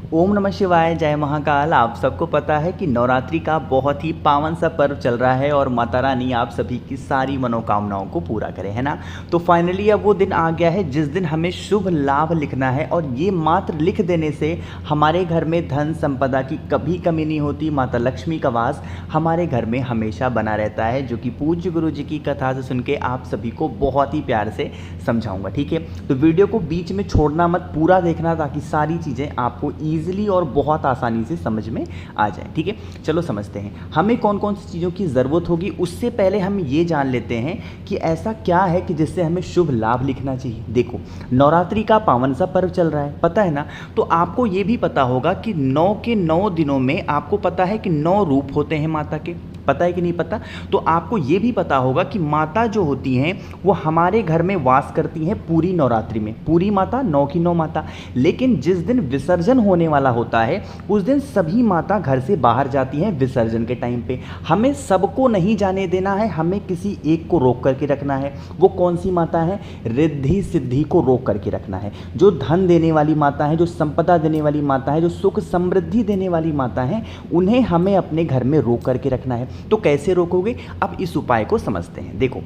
ओम नमः शिवाय, जय महाकाल। आप सबको पता है कि नवरात्रि का बहुत ही पावन सा पर्व चल रहा है और माता रानी आप सभी की सारी मनोकामनाओं को पूरा करे, है ना। तो फाइनली अब वो दिन आ गया है जिस दिन हमें शुभ लाभ लिखना है और ये मात्र लिख देने से हमारे घर में धन संपदा की कभी कमी नहीं होती। माता लक्ष्मी का वास हमारे घर में हमेशा बना रहता है, जो कि पूज्य गुरु जी की कथा से सुन के आप सभी को बहुत ही प्यार से समझाऊंगा, ठीक है। तो वीडियो को बीच में छोड़ना मत, पूरा देखना ताकि सारी चीज़ें आपको ईजिली और बहुत आसानी से समझ में आ जाए, ठीक है। चलो समझते हैं हमें कौन कौन सी चीज़ों की ज़रूरत होगी। उससे पहले हम ये जान लेते हैं कि ऐसा क्या है कि जिससे हमें शुभ लाभ लिखना चाहिए। देखो, नवरात्रि का पावन सा पर्व चल रहा है, पता है ना। तो आपको ये भी पता होगा कि 9 के 9 दिनों में आपको पता है कि 9 रूप होते हैं माता के, पता है कि नहीं पता। तो आपको ये भी पता होगा कि माता जो होती हैं वो हमारे घर में वास करती हैं पूरी नवरात्रि में, पूरी माता 9 की 9 माता। लेकिन जिस दिन विसर्जन होने वाला होता है उस दिन सभी माता घर से बाहर जाती हैं विसर्जन के टाइम पे। हमें सबको नहीं जाने देना है, हमें किसी एक को रोक करके रखना है। वो कौन सी माता है? रिद्धि सिद्धि को रोक करके रखना है। जो धन देने वाली माता है, जो संपदा देने वाली माता है, जो सुख समृद्धि देने वाली माता है, उन्हें हमें अपने घर में रोक करके रखना है। तो कैसे रोकोगे? अब इस उपाय को समझते हैं। देखो,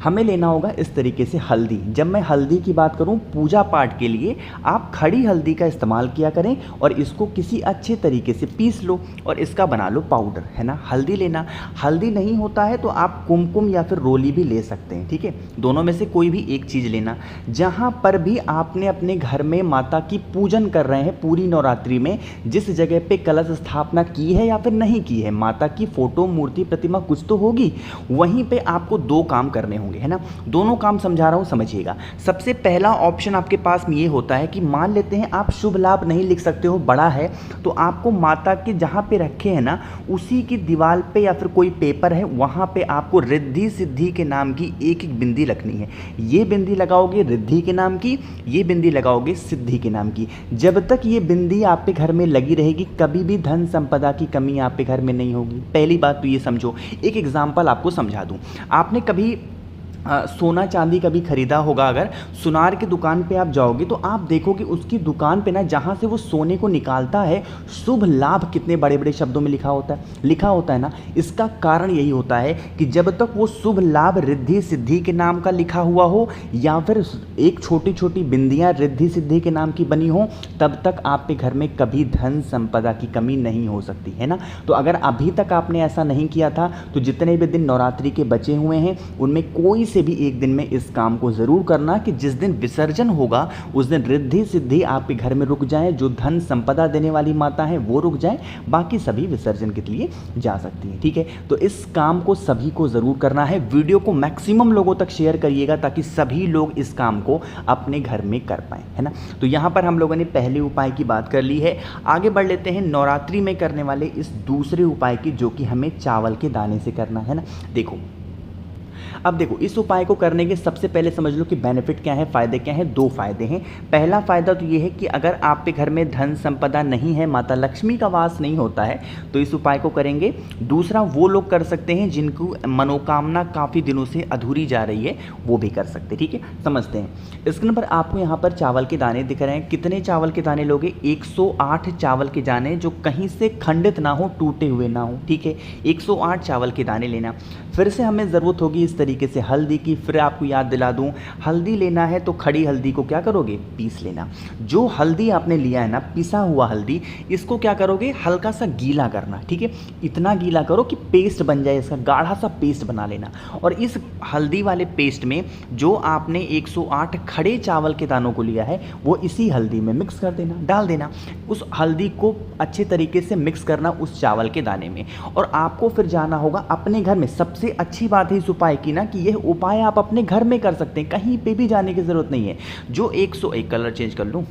हमें लेना होगा इस तरीके से हल्दी। जब मैं हल्दी की बात करूं, पूजा पाठ के लिए आप खड़ी हल्दी का इस्तेमाल किया करें और इसको किसी अच्छे तरीके से पीस लो और इसका बना लो पाउडर, है ना। हल्दी लेना, हल्दी नहीं होता है तो आप कुमकुम या फिर रोली भी ले सकते हैं, ठीक है। दोनों में से कोई भी एक चीज़ लेना। जहाँ पर भी आपने अपने घर में माता की पूजन कर रहे हैं पूरी नवरात्रि में, जिस जगह पे कलश स्थापना की है या फिर नहीं की है, माता की फोटो मूर्ति प्रतिमा कुछ तो होगी, वहीं पे आपको 2 काम करने होंगे, है ना। दोनों काम समझा रहा हूं, समझिएगा। सबसे पहला ऑप्शन आपके पास में ये होता है कि मान लेते हैं आप शुभ लाभ नहीं लिख सकते हो, बड़ा है, तो आपको माता के जहां पे रखे हैं ना उसी की दीवार पे या फिर कोई पेपर है वहां पे आपको रिद्धि सिद्धि के नाम की एक एक बिंदी रखनी है। ये बिंदी लगाओगे रिद्धि के नाम की, ये बिंदी लगाओगे सिद्धि के नाम की। जब तक ये बिंदी आपके घर में लगी रहेगी कभी भी धन संपदा की कमी आपके घर में नहीं होगी। पहली बात तो ये समझो। एक एग्जाम्पल आपको समझा दूं। आपने कभी सोना चांदी कभी खरीदा होगा, अगर सुनार की दुकान पे आप जाओगे तो आप देखोगे उसकी दुकान पे ना जहाँ से वो सोने को निकालता है शुभ लाभ कितने बड़े बड़े शब्दों में लिखा होता है ना। इसका कारण यही होता है कि जब तक वो शुभ लाभ रिद्धि सिद्धि के नाम का लिखा हुआ हो या फिर एक छोटी छोटी बिंदियाँ रिद्धि सिद्धि के नाम की बनी हो, तब तक आपके घर में कभी धन संपदा की कमी नहीं हो सकती, है ना। तो अगर अभी तक आपने ऐसा नहीं किया था तो जितने भी दिन नवरात्रि के बचे हुए हैं उनमें कोई से भी एक दिन में इस काम को जरूर करना कि जिस दिन विसर्जन होगा उस दिन रिद्धि सिद्धि आपके घर में रुक जाए, जो धन संपदा देने वाली माता है वो रुक जाए, बाकी सभी विसर्जन के लिए जा सकती है, ठीक है। तो इस काम को सभी को जरूर करना है। वीडियो को मैक्सिमम लोगों तक शेयर करिएगा ताकि सभी लोग इस काम को अपने घर में कर पाए, है ना। तो यहां पर हम लोगों ने पहले उपाय की बात कर ली है। आगे बढ़ लेते हैं नवरात्रि में करने वाले इस दूसरे उपाय की, जो कि हमें चावल के दाने से करना है ना। देखो, अब देखो, इस उपाय को करने के सबसे पहले समझ लो कि बेनिफिट क्या है, फायदे क्या हैं। 2 फायदे हैं। पहला फायदा तो ये है कि अगर आपके घर में धन संपदा नहीं है, माता लक्ष्मी का वास नहीं होता है, तो इस उपाय को करेंगे। दूसरा, वो लोग कर सकते हैं जिनको मनोकामना काफ़ी दिनों से अधूरी जा रही है, वो भी कर सकते हैं, ठीक है। समझते हैं। स्क्रीन पर आपको यहाँ पर चावल के दाने दिख रहे हैं। कितने चावल के दाने लोगे? 108 चावल के दाने, जो कहीं से खंडित ना हो, टूटे हुए ना हो, ठीक है। 108 चावल के दाने लेना। फिर से हमें ज़रूरत होगी इस तरीके से हल्दी की। फिर आपको याद दिला दूं, हल्दी लेना है तो खड़ी हल्दी को क्या करोगे? पीस लेना। जो हल्दी आपने लिया है ना, पिसा हुआ हल्दी, इसको क्या करोगे? हल्का सा गीला करना, ठीक है। इतना गीला करो कि पेस्ट बन जाए, इसका गाढ़ा सा पेस्ट बना लेना। और इस हल्दी वाले पेस्ट में जो आपने 108 खड़े चावल के दानों को लिया है वो इसी हल्दी में मिक्स कर देना, डाल देना। उस हल्दी को अच्छे तरीके से मिक्स करना उस चावल के दाने में। और आपको फिर जाना होगा अपने घर में। सबसे अच्छी बात है इस उपाय की ना कि यह उपाय आप अपने घर में कर सकते हैं, कहीं पे भी जाने की जरूरत नहीं है। जो 101 कलर चेंज कर लूं,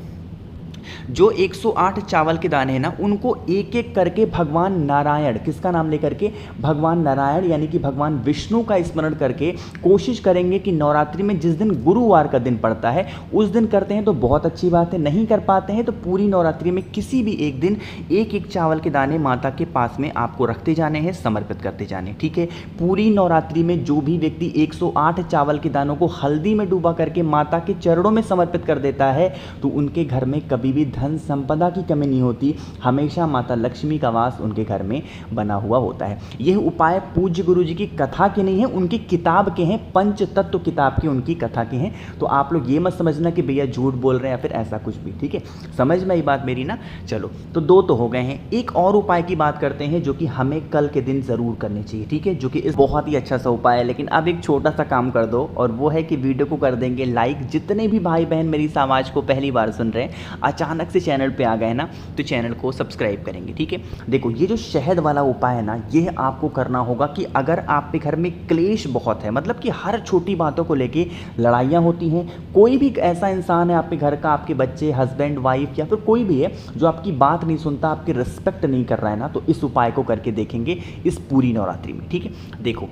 जो 108 चावल के दाने हैं ना, उनको एक एक करके भगवान नारायण, किसका नाम लेकर के? भगवान नारायण यानी कि भगवान विष्णु का स्मरण करके कोशिश करेंगे कि नवरात्रि में जिस दिन गुरुवार का दिन पड़ता है उस दिन करते हैं तो बहुत अच्छी बात है। नहीं कर पाते हैं तो पूरी नवरात्रि में किसी भी एक दिन एक एक चावल के दाने माता के पास में आपको रखते जाने हैं, समर्पित करते जाने, ठीक है। पूरी नवरात्रि में जो भी व्यक्ति 108 चावल के दानों को हल्दी में डूबा करके माता के चरणों में समर्पित कर देता है तो उनके घर में कभी भी भी धन संपदा की कमी नहीं होती, हमेशा माता लक्ष्मी का वास उनके घर में बना हुआ होता है। यह उपाय पूज्य गुरु जी की कथा के नहीं है, उनकी किताब के हैं, पंच तत्व किताब की उनकी कथा के हैं। तो आप लोग ये मत समझना कि भैया झूठ बोल रहे हैं या फिर ऐसा कुछ भी, ठीक है, समझ में आई बात मेरी ना। चलो तो 2 तो हो गए हैं, एक और उपाय की बात करते हैं जो कि हमें कल के दिन ज़रूर करनी चाहिए, ठीक है, जो कि इस बहुत ही अच्छा सा उपाय है। लेकिन अब एक छोटा सा काम कर दो, और वो है कि वीडियो को कर देंगे लाइक। जितने भी भाई बहन मेरी इस आवाज़ को पहली बार सुन रहे हैं, अचानक से चैनल पे आ गए ना, तो चैनल को सब्सक्राइब करेंगे, ठीक है। देखो ये जो शहद वाला उपाय है ना, ये आपको करना होगा कि अगर आपके घर में क्लेश बहुत है, मतलब कि हर छोटी बातों को लेके लड़ाइयाँ होती हैं, कोई भी ऐसा इंसान है आपके घर का, आपके बच्चे, हस्बैंड, वाइफ या फिर कोई भी है जो आपकी बात नहीं सुनता, आपकी रिस्पेक्ट नहीं कर रहा है ना, तो इस उपाय को करके देखेंगे इस पूरी नवरात्रि में, ठीक है। देखो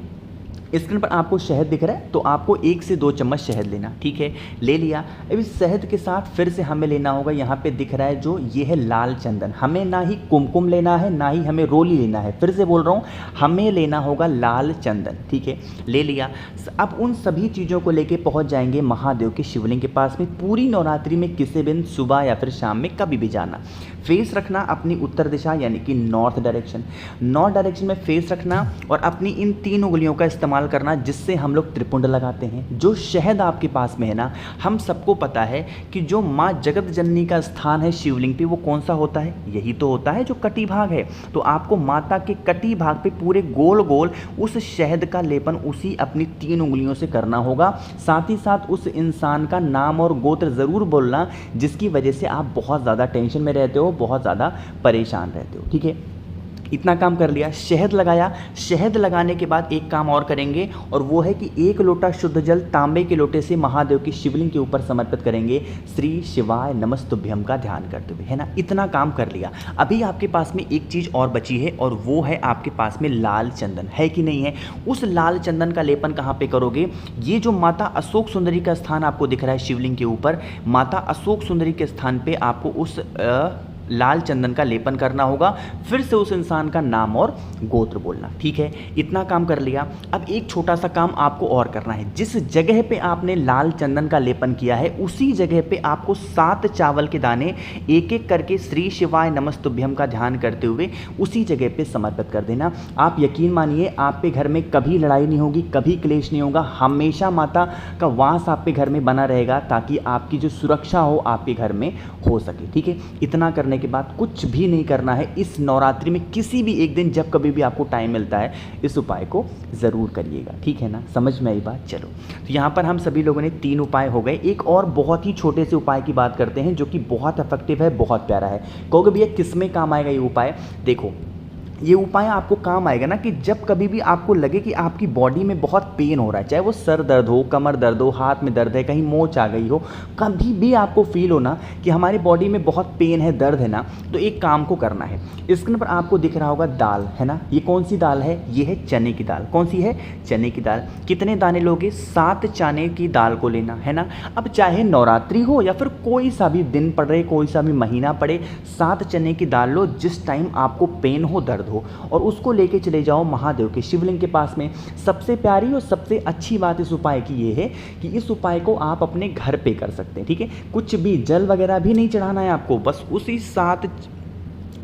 स्क्रीन पर आपको शहद दिख रहा है, तो आपको 1 से 2 चम्मच शहद लेना, ठीक है, ले लिया। अब इस शहद के साथ फिर से हमें लेना होगा, यहाँ पे दिख रहा है जो ये है लाल चंदन। हमें ना ही कुमकुम लेना है, ना ही हमें रोली लेना है, फिर से बोल रहा हूँ, हमें लेना होगा लाल चंदन, ठीक है, ले लिया। अब उन सभी चीज़ों को लेके पहुँच जाएंगे महादेव के शिवलिंग के पास में। पूरी नवरात्रि में किसी दिन सुबह या फिर शाम में कभी भी जाना, फेस रखना अपनी उत्तर दिशा यानी कि नॉर्थ डायरेक्शन में फेस रखना, और अपनी इन 3 उंगलियों का इस्तेमाल करना जिससे हम लोग त्रिपुंड लगाते हैं। जो शहद आपके पास में है ना, हम सबको पता है कि जो माँ जगत जननी का स्थान है शिवलिंग पे, वो कौन सा होता है, यही तो होता है जो कटी भाग है। तो आपको माता के कटी भाग पे पूरे गोल गोल उस शहद का लेपन उसी अपनी 3 उंगलियों से करना होगा। साथ ही साथ उस इंसान का नाम और गोत्र ज़रूर बोलना जिसकी वजह से आप बहुत ज़्यादा टेंशन में रहते हो, बहुत ज़्यादा परेशान रहते हो, ठीक है। इतना काम कर लिया, शहद लगाया। शहद लगाने के बाद एक काम और करेंगे, और वो है कि 1 लोटा शुद्ध जल तांबे के लोटे से महादेव की शिवलिंग के ऊपर समर्पित करेंगे, श्री शिवाय नमस्तुभ्यम का ध्यान करते हुए, है ना। इतना काम कर लिया। अभी आपके पास में एक चीज़ और बची है, और वो है आपके पास में लाल चंदन है कि नहीं है। उस लाल चंदन का लेपन कहाँ पे करोगे, ये जो माता अशोक सुंदरी का स्थान आपको दिख रहा है शिवलिंग के ऊपर, माता अशोक सुंदरी के स्थान पे आपको उस लाल चंदन का लेपन करना होगा। फिर से उस इंसान का नाम और गोत्र बोलना, ठीक है। इतना काम कर लिया। अब एक छोटा सा काम आपको और करना है। जिस जगह पे आपने लाल चंदन का लेपन किया है, उसी जगह पे आपको 7 चावल के दाने एक एक करके श्री शिवाय नमस्तुभ्यम का ध्यान करते हुए उसी जगह पे समर्पित कर देना। आप यकीन मानिए, आपके घर में कभी लड़ाई नहीं होगी, कभी क्लेश नहीं होगा, हमेशा माता का वास आपके घर में बना रहेगा, ताकि आपकी जो सुरक्षा हो आपके घर में हो सके, ठीक है। इतना करने के बाद कुछ भी नहीं करना है। इस नवरात्रि में किसी भी एक दिन, जब कभी भी आपको टाइम मिलता है, इस उपाय को ज़रूर करिएगा, ठीक है ना। समझ में आई बात। चलो तो यहाँ पर हम सभी लोगों ने 3 उपाय हो गए। एक और बहुत ही छोटे से उपाय की बात करते हैं जो कि बहुत इफेक्टिव है, बहुत प्यारा है। कहोगे भैया किस में काम आएगा ये उपाय। देखो ये उपाय आपको काम आएगा ना कि जब कभी भी आपको लगे कि आपकी बॉडी में बहुत पेन हो रहा है, चाहे वो सर दर्द हो, कमर दर्द हो, हाथ में दर्द है, कहीं मोच आ गई हो, कभी भी आपको फील हो ना कि हमारी बॉडी में बहुत पेन है, दर्द है ना, तो एक काम को करना है। स्क्रीन पर आपको दिख रहा होगा दाल, है ना। ये कौन सी दाल है, ये है चने की दाल। कौन सी है, चने की दाल। कितने दाने लोगे, 7 चने की दाल को लेना है ना। अब चाहे नवरात्रि हो या फिर कोई सा भी दिन पड़े, कोई सा भी महीना पड़े, 7 चने की दाल लो जिस टाइम आपको पेन हो, दर्द हो, और उसको लेके चले जाओ महादेव के शिवलिंग के पास में। सबसे प्यारी और सबसे अच्छी बात इस उपाय की ये है कि इस उपाय को आप अपने घर पे कर सकते हैं, ठीक है। कुछ भी जल वगैरह भी नहीं चढ़ाना है आपको, बस उसी 7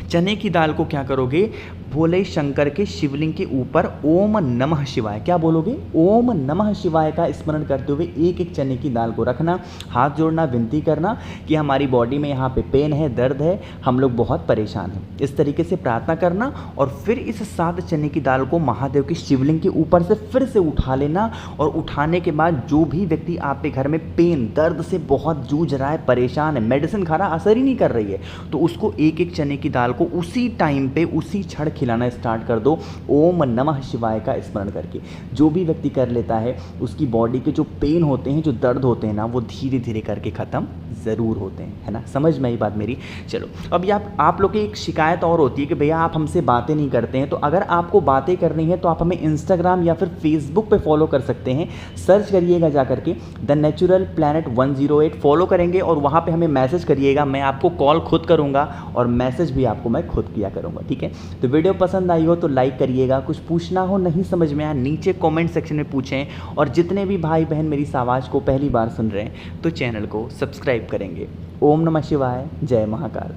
चने की दाल को क्या करोगे, भोले शंकर के शिवलिंग के ऊपर ओम नमः शिवाय, क्या बोलोगे, ओम नमः शिवाय का स्मरण करते हुए एक एक चने की दाल को रखना, हाथ जोड़ना, विनती करना कि हमारी बॉडी में यहाँ पे पेन है, दर्द है, हम लोग बहुत परेशान हैं। इस तरीके से प्रार्थना करना, और फिर इस 7 चने की दाल को महादेव की शिवलिंग के ऊपर से फिर से उठा लेना। और उठाने के बाद जो भी व्यक्ति आपके घर में पेन, दर्द से बहुत जूझ रहा है, परेशान है, मेडिसिन खा रहा असर ही नहीं कर रही है, तो उसको एक एक चने की दाल को उसी टाइम पे उसी क्षण खिलाना स्टार्ट कर दो, ओम नमः शिवाय का स्मरण करके। जो भी व्यक्ति कर लेता है, उसकी बॉडी के जो पेन होते हैं, जो दर्द होते हैं ना, वो धीरे धीरे करके ख़त्म ज़रूर होते हैं, है ना। समझ में आई बात मेरी। चलो अभी आप लोग की एक शिकायत और होती है कि भैया आप हमसे बातें नहीं करते हैं। तो अगर आपको बातें करनी है तो आप हमें इंस्टाग्राम या फिर फेसबुक पे फॉलो कर सकते हैं। सर्च करिएगा जा करके द नेचुरल प्लैनेट 108, फॉलो करेंगे और वहाँ पे हमें मैसेज करिएगा। मैं आपको कॉल खुद करूँगा और मैसेज भी आपको मैं खुद किया करूँगा, ठीक है। तो वीडियो वीडियो पसंद आई हो तो लाइक करिएगा, कुछ पूछना हो नहीं समझ में आया नीचे कमेंट सेक्शन में पूछें, और जितने भी भाई बहन मेरी इस आवाज़ को पहली बार सुन रहे हैं तो चैनल को सब्सक्राइब करेंगे। ओम नमः शिवाय, जय महाकाल।